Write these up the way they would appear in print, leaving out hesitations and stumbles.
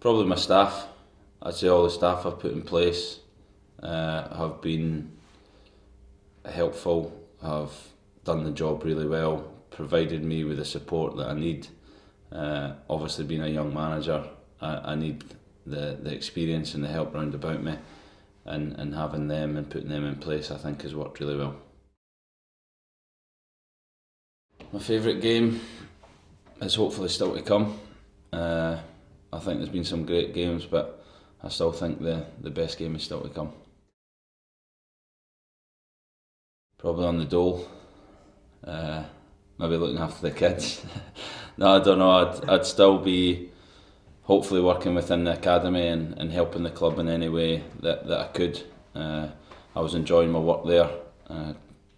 Probably my staff. I'd say all the staff I've put in place have been helpful, have done the job really well, provided me with the support that I need. Obviously being a young manager, I need the experience and the help round about me, and having them and putting them in place I think has worked really well. My favourite game is hopefully still to come. I think there's been some great games, but I still think the best game is still to come. Probably on the dole, maybe looking after the kids. No, I don't know, I'd still be hopefully working within the academy and helping the club in any way that I could. I was enjoying my work there.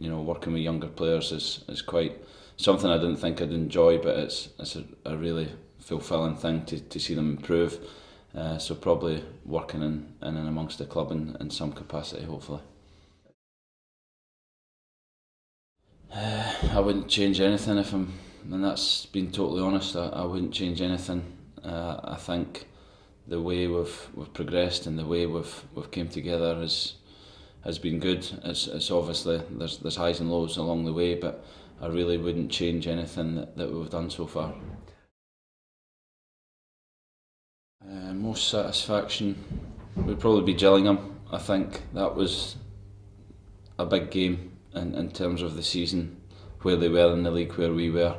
Working with younger players is quite something I didn't think I'd enjoy, but it's a really fulfilling thing to see them improve. So probably working in and amongst the club in some capacity, hopefully. I wouldn't change anything and that's being totally honest. I wouldn't change anything. I think the way we've progressed and the way we've came together has been good. It's obviously there's highs and lows along the way, but I really wouldn't change anything that we've done so far. Most satisfaction would probably be Gillingham. I think that was a big game in terms of the season, where they were in the league, where we were,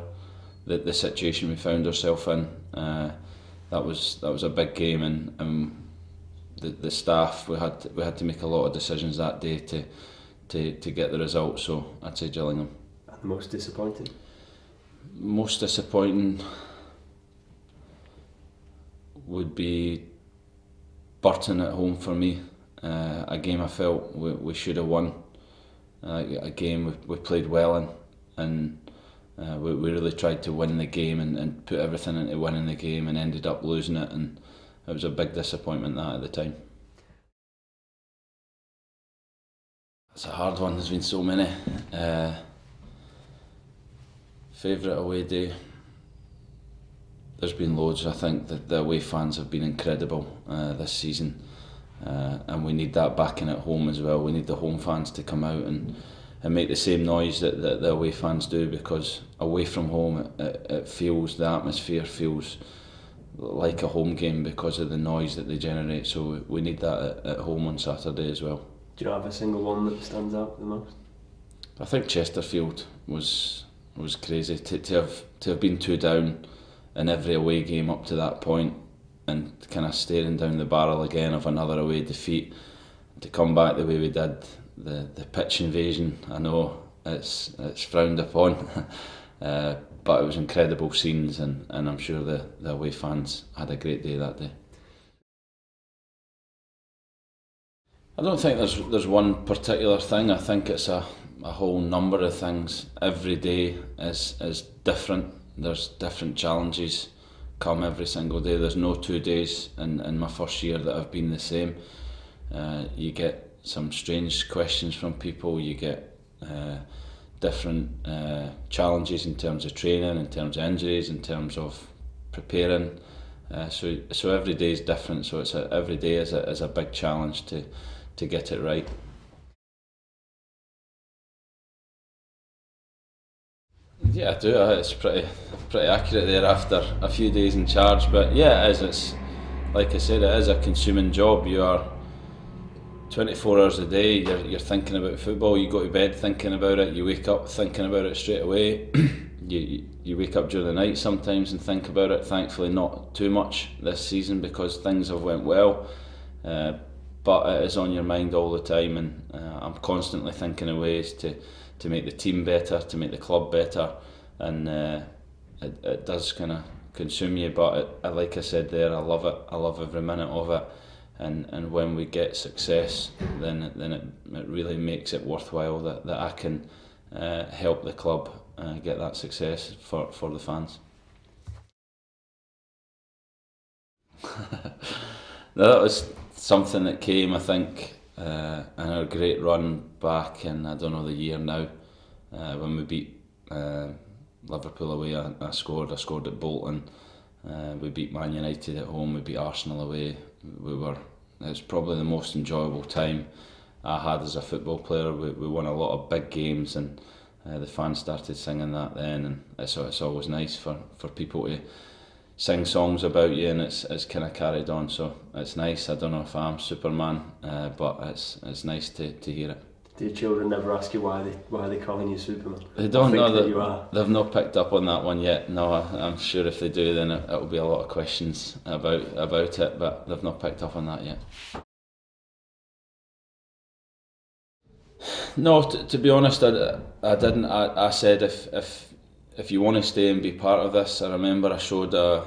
the situation we found ourselves in. That was a big game, and the staff, we had to make a lot of decisions that day to get the result. So I'd say Gillingham. And the most disappointing? Most disappointing would be Burton at home for me. A game I felt we should have won. A game we played well in, and we really tried to win the game and put everything into winning the game, and ended up losing it, and it was a big disappointment that at the time. It's a hard one, there's been so many. Favourite away day? There's been loads. I think that the away fans have been incredible this season, and we need that backing at home as well. We need the home fans to come out and make the same noise that the away fans do, because away from home it feels, the atmosphere feels like a home game because of the noise that they generate. So we need that at home on Saturday as well. Do you not have a single one that stands out the most? I think Chesterfield was crazy to have been 2 down in every away game up to that point, and kind of staring down the barrel again of another away defeat, to come back the way we did. The pitch invasion, I know it's frowned upon, but it was incredible scenes, and I'm sure the away fans had a great day that day. I don't think there's one particular thing. I think it's a whole number of things. Every day is different. There's different challenges come every single day. There's no 2 days in my first year that have been the same. You get some strange questions from people, you get different challenges in terms of training, in terms of injuries, in terms of preparing. So every day is different, so every day is a big challenge to get it right. Yeah, I do. It's pretty accurate there after a few days in charge, but yeah, it is. It's like I said, it is a consuming job. You are 24 hours a day. You're thinking about football. You go to bed thinking about it. You wake up thinking about it straight away. You wake up during the night sometimes and think about it. Thankfully, not too much this season because things have went well. But it is on your mind all the time, and I'm constantly thinking of ways to make the team better, to make the club better, and it does kind of consume you. But like I said there, I love it. I love every minute of it, and when we get success, then it really makes it worthwhile that I can help the club get that success for the fans. No, that was something that came, I think, in our great run back in, I don't know the year now, when we beat Liverpool away. I scored at Bolton, We beat Man United at home, we beat Arsenal away. It's probably the most enjoyable time I had as a football player. We won a lot of big games, and the fans started singing that then, and it's always nice for people to sing songs about you, and it's kind of carried on, so it's nice. I don't know if I'm Superman, but it's nice to hear it. Do your children never ask you why they calling you Superman? They don't know that you are. They've not picked up on that one yet. No, I'm sure if they do, then it'll be a lot of questions about it, but they've not picked up on that yet. No, to be honest, I didn't. I said if you want to stay and be part of this. I remember I showed a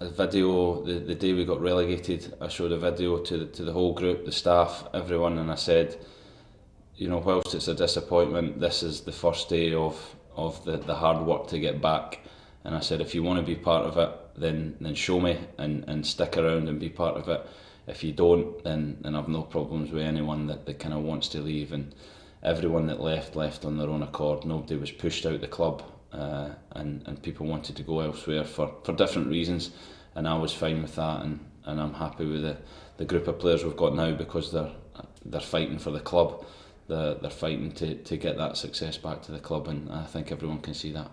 video the day we got relegated. I showed a video to the whole group, the staff, everyone, and I said, you know, whilst it's a disappointment, this is the first day of the hard work to get back. And I said, if you want to be part of it, then show me and stick around and be part of it. If you don't, then I've no problems with anyone that kind of wants to leave. And everyone that left on their own accord. Nobody was pushed out the club, and people wanted to go elsewhere for different reasons, and I was fine with that, and I'm happy with the group of players we've got now, because they're fighting for the club. They're fighting to get that success back to the club, and I think everyone can see that.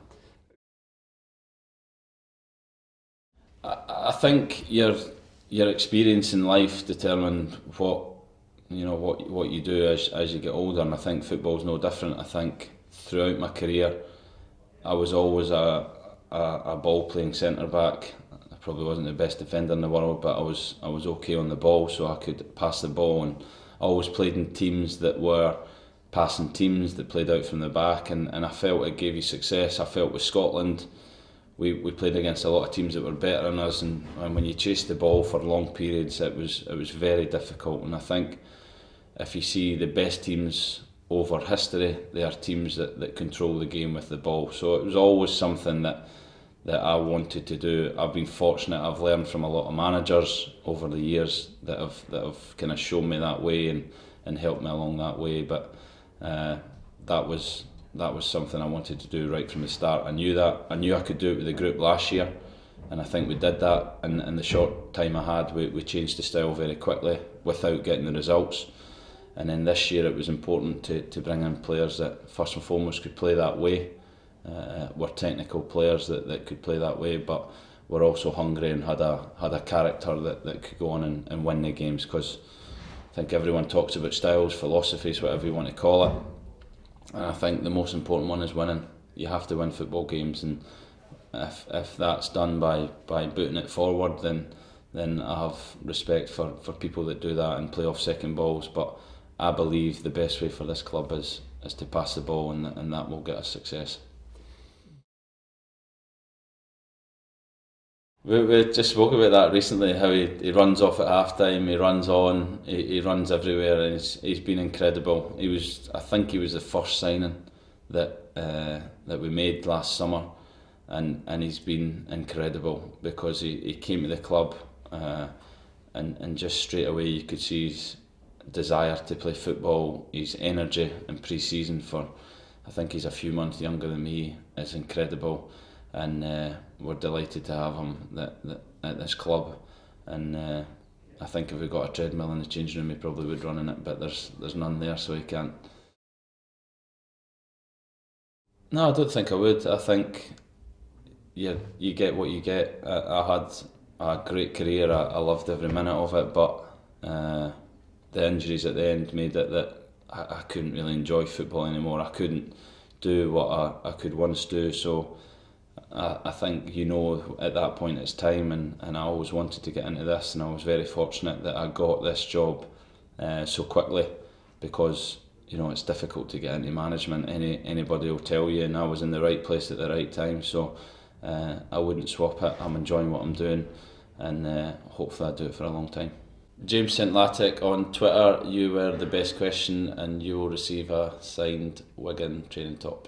I think your experience in life determine what you do as you get older, and I think football's no different. I think throughout my career, I was always a ball playing centre back. I probably wasn't the best defender in the world, but I was okay on the ball, so I could pass the ball, and I always played in teams that were passing teams that played out from the back, and I felt it gave you success. I felt with Scotland, we played against a lot of teams that were better than us, and when you chased the ball for long periods, it was very difficult. And I think if you see the best teams over history, they are teams that control the game with the ball. So it was always something that I wanted to do. I've been fortunate. I've learned from a lot of managers over the years that have kind of shown me that way and helped me along that way. But that was something I wanted to do right from the start. I knew I could do it with the group last year, and I think we did that. And in the short time I had, we changed the style very quickly without getting the results. And then this year it was important to bring in players that first and foremost could play that way. Were technical players that could play that way, but were also hungry and had a character that could go on and win the games. Because I think everyone talks about styles, philosophies, whatever you want to call it. And I think the most important one is winning. You have to win football games, and if that's done by booting it forward, then I have respect for people that do that and play off second balls. But I believe the best way for this club is to pass the ball, and that will get us success. We just spoke about that recently, how he runs off at half time, he runs on, he runs everywhere, and he's been incredible. I think he was the first signing that we made last summer, and he's been incredible, because he came to the club and just straight away you could see his desire to play football, his energy in pre-season I think he's a few months younger than me, is incredible. And we're delighted to have him at this club, and I think if we got a treadmill in the changing room, he probably would run in it, but there's none there, so he can't. No, I don't think I would. I think you get what you get. I had a great career. I loved every minute of it, but the injuries at the end made it that I couldn't really enjoy football anymore. I couldn't do what I could once do, so I think at that point it's time, and I always wanted to get into this, and I was very fortunate that I got this job so quickly, because it's difficult to get into management. Anybody will tell you, and I was in the right place at the right time, so I wouldn't swap it. I'm enjoying what I'm doing, and hopefully I do it for a long time. James St Latic on Twitter, you were the best question, and you will receive a signed Wigan training top.